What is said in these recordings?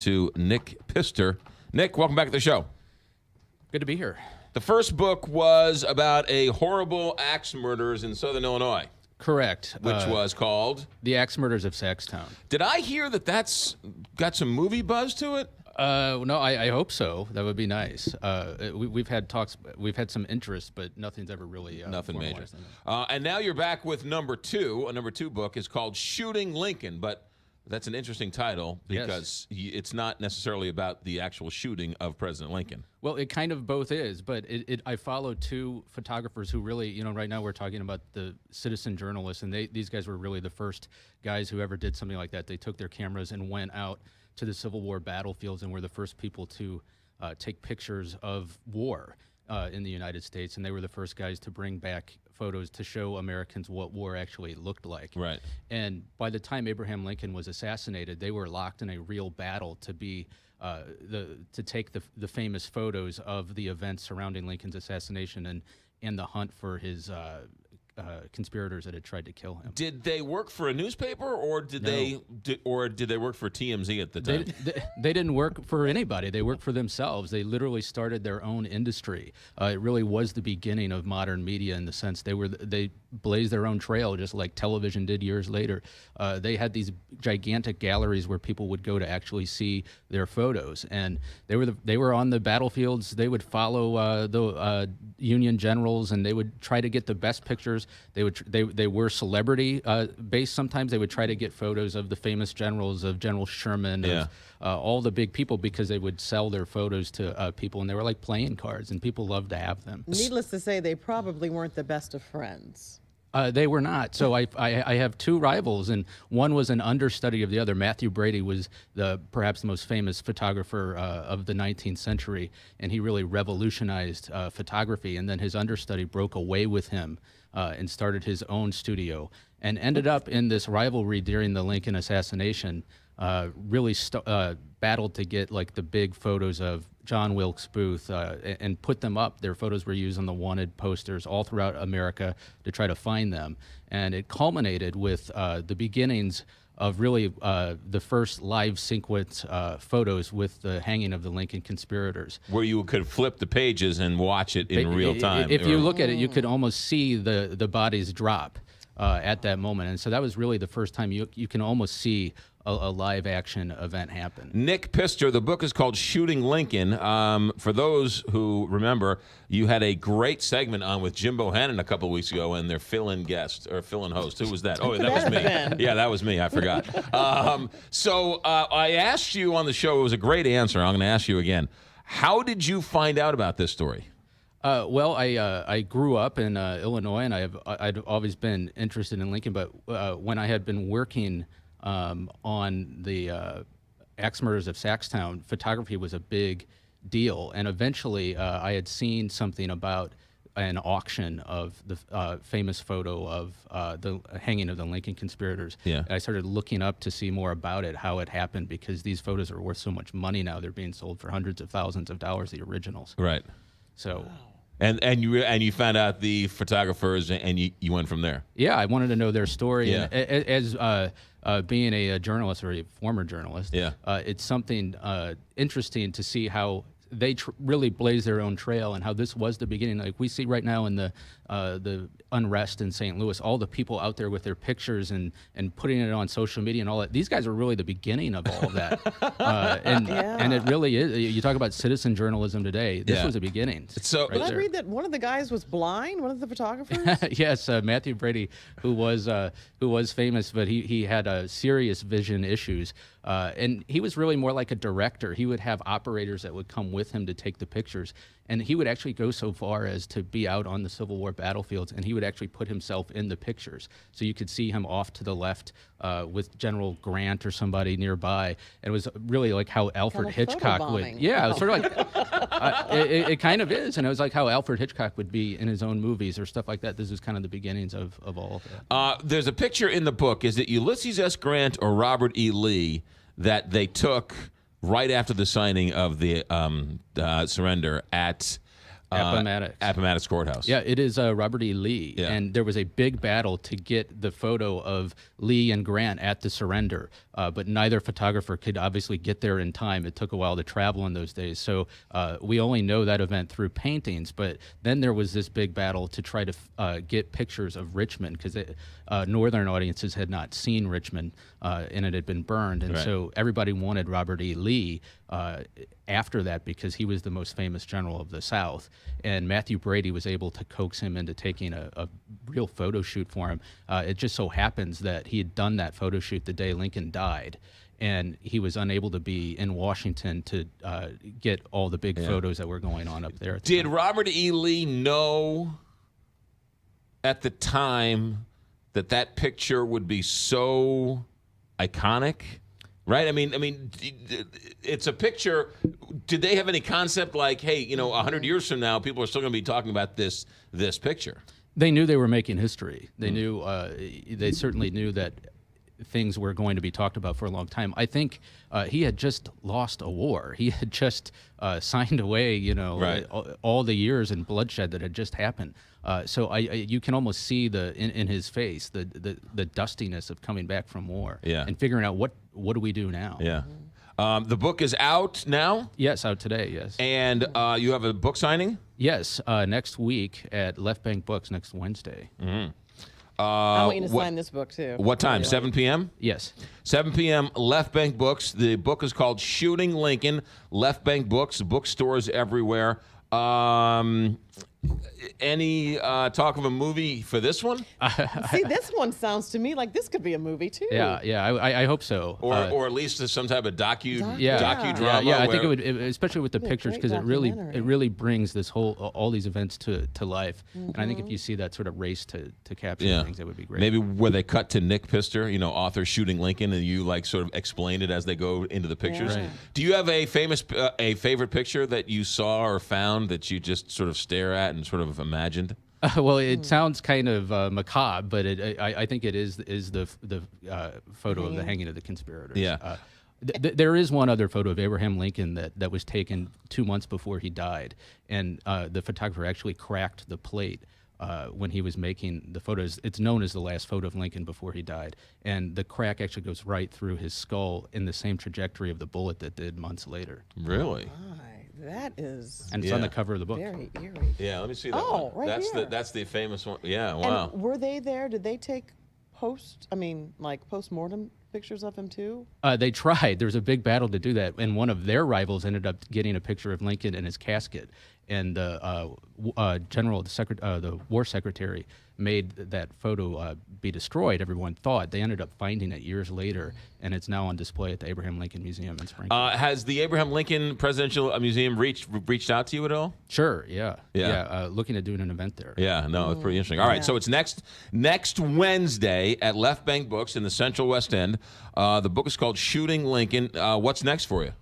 to Nick Pistor. Nick, welcome back to the show. Good to be here. The first book was about a horrible axe murders in southern Illinois. Correct. Which was called? The Axe Murders of Saxtown. Did I hear that that's got some movie buzz to it? No, I hope so. That would be nice. We've had talks, we've had some interest, but nothing's ever really nothing major. On and now you're back with number two. A number two book is called Shooting Lincoln, but that's an interesting title because it's not necessarily about the actual shooting of President Lincoln. Well, it kind of both is, but I follow two photographers who really, right now we're talking about the citizen journalists, and these guys were really the first guys who ever did something like that. They took their cameras and went out to the Civil War battlefields and were the first people to take pictures of war in the United States, and they were the first guys to bring back photos to show Americans what war actually looked like. Right. And by the time Abraham Lincoln was assassinated, they were locked in a real battle to be to take the famous photos of the events surrounding Lincoln's assassination and the hunt for his conspirators that had tried to kill him. Did they work for a newspaper, or did they work for TMZ at the time? They didn't work for anybody. They worked for themselves. They literally started their own industry. It really was the beginning of modern media in the sense they blazed their own trail, just like television did years later. They had these gigantic galleries where people would go to actually see their photos, and they were on the battlefields. They would follow the Union generals, and they would try to get the best pictures. They were celebrity based. Sometimes they would try to get photos of the famous generals, of General Sherman, of all the big people, because they would sell their photos to people, and they were like playing cards, and people loved to have them. Needless to say, they probably weren't the best of friends. They were not. So I have two rivals, and one was an understudy of the other. Matthew Brady was perhaps the most famous photographer of the 19th century, and he really revolutionized photography. And then his understudy broke away with him and started his own studio, and ended up in this rivalry during the Lincoln assassination. Really battled to get like the big photos of John Wilkes Booth and put them up. Their photos were used on the wanted posters all throughout America to try to find them. And it culminated with the beginnings of really the first live sequence photos with the hanging of the Lincoln conspirators. Where you could flip the pages and watch it in real time. If you look at it, you could almost see the bodies drop at that moment. And so that was really the first time you can almost see a live action event happen. Nick Pistor, the book is called Shooting Lincoln. For those who remember, you had a great segment on with Jim Bohannon a couple of weeks ago, and their fill-in guest or fill-in host. Who was that? Oh, that was me. Yeah, that was me. I forgot. So I asked you on the show. It was a great answer. I'm going to ask you again. How did you find out about this story? Well, I grew up in Illinois, and I'd always been interested in Lincoln. But when I had been working on the Axe Murders of Saxtown, photography was a big deal. And eventually I had seen something about an auction of the famous photo of the hanging of the Lincoln conspirators. Yeah. And I started looking up to see more about it, how it happened, because these photos are worth so much money now. They're being sold for hundreds of thousands of dollars, the originals. Right. So... And you found out the photographers, and you went from there. Yeah, I wanted to know their story. Yeah. And as being a journalist, or a former journalist, it's something interesting to see how they really blaze their own trail, and how this was the beginning. Like we see right now in the unrest in St. Louis, all the people out there with their pictures and putting it on social media and all that. These guys are really the beginning of all of that. And it really is. You talk about citizen journalism today. This was the beginning. So did I read that one of the guys was blind? One of the photographers? Yes, Matthew Brady, who was famous, but he had serious vision issues. And he was really more like a director. He would have operators that would come with him to take the pictures. And he would actually go so far as to be out on the Civil War battlefields, and he would actually put himself in the pictures. So you could see him off to the left with General Grant or somebody nearby. And it was really like how Alfred Hitchcock would. Yeah, it was sort of like, it kind of is. And it was like how Alfred Hitchcock would be in his own movies or stuff like that. This was kind of the beginnings of all of that. There's a picture in the book. Is it Ulysses S. Grant or Robert E. Lee that they took right after the signing of the surrender at Appomattox Courthouse. Yeah, it is Robert E. Lee. Yeah. And there was a big battle to get the photo of Lee and Grant at the surrender, but neither photographer could obviously get there in time. It took a while to travel in those days. So we only know that event through paintings, but then there was this big battle to try to get pictures of Richmond, because northern audiences had not seen Richmond, and it had been burned. And Right. so everybody wanted Robert E. Lee after that, because he was the most famous general of the South. And Matthew Brady was able to coax him into taking a real photo shoot for him. It just so happens that he had done that photo shoot the day Lincoln died, and he was unable to be in Washington to get all the big photos that were going on up there. At the Did time. Robert E. Lee know at the time that picture would be so iconic? Right? I mean, it's a picture. Did they have any concept like, hey, 100 years from now, people are still going to be talking about this picture? They knew they were making history. They knew, they certainly knew that things were going to be talked about for a long time. I think he had just lost a war. He had just signed away, Right. all the years and bloodshed that had just happened. So you can almost see in his face the dustiness of coming back from war, Yeah. and figuring out what do we do now. Yeah. The book is out now, Yes, out today. Yes. and you have a book signing. Yes, next week at Left Bank Books next Wednesday. I want you to sign this book too. What time? 7 p.m.? Yes. 7 p.m., Left Bank Books. The book is called Shooting Lincoln. Left Bank Books, bookstores everywhere. Any talk of a movie for this one? See, this one sounds to me like this could be a movie too. Yeah. I hope so. Or at least some type of docudrama? Yeah, I think where- it would, especially with the Be a pictures, great because it documentary. really brings this all these events to life. And I think if you see that sort of race to capture things, that would be great. Maybe where they cut to Nick Pistor, author Shooting Lincoln, and you sort of explain it as they go into the pictures. Right. Do you have a favorite picture that you saw or found that you just sort of stare at and sort of imagined? Well, it sounds kind of macabre, but I think it is the photo of the hanging of the conspirators. Yeah. There is one other photo of Abraham Lincoln that was taken 2 months before he died, and the photographer actually cracked the plate when he was making the photos. It's known as the last photo of Lincoln before he died, and the crack actually goes right through his skull in the same trajectory of the bullet that did months later. Really? My, that is And it's on the cover of the book. very eerie. Yeah, let me see that Oh, one. right here. That's the famous one. Yeah, wow. And were they there? Did they take post-mortem pictures of him too? They tried. There was a big battle to do that, and one of their rivals ended up getting a picture of Lincoln in his casket. And the the war secretary, made that photo be destroyed. Everyone thought. They ended up finding it years later, and it's now on display at the Abraham Lincoln Museum in Springfield. Has the Abraham Lincoln Presidential Museum reached out to you at all? Sure. Yeah. Yeah. Looking at doing an event there. Yeah, no, it's pretty interesting. All right, so it's next Wednesday at Left Bank Books in the Central West End. The book is called Shooting Lincoln. What's next for you?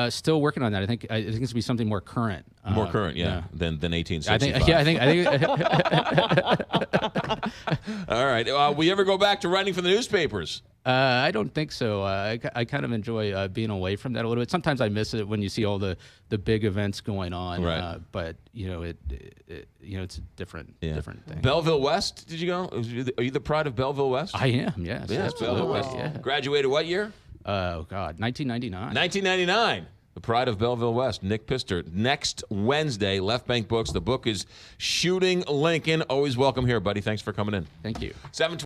Still working on that. I think it's going to be something more current. More current, than 1865. I think. All right. Will you ever go back to writing for the newspapers? I don't think so. I kind of enjoy being away from that a little bit. Sometimes I miss it when you see all the big events going on. Right. But it's a different thing. Belleville West, did you go? Are you the pride of Belleville West? I am. Yes. Yeah, Absolutely. Belleville West. Yeah. Graduated what year? Oh God, 1999. 1999. The pride of Belleville West, Nick Pistor. Next Wednesday, Left Bank Books. The book is Shooting Lincoln. Always welcome here, buddy. Thanks for coming in. Thank you. 7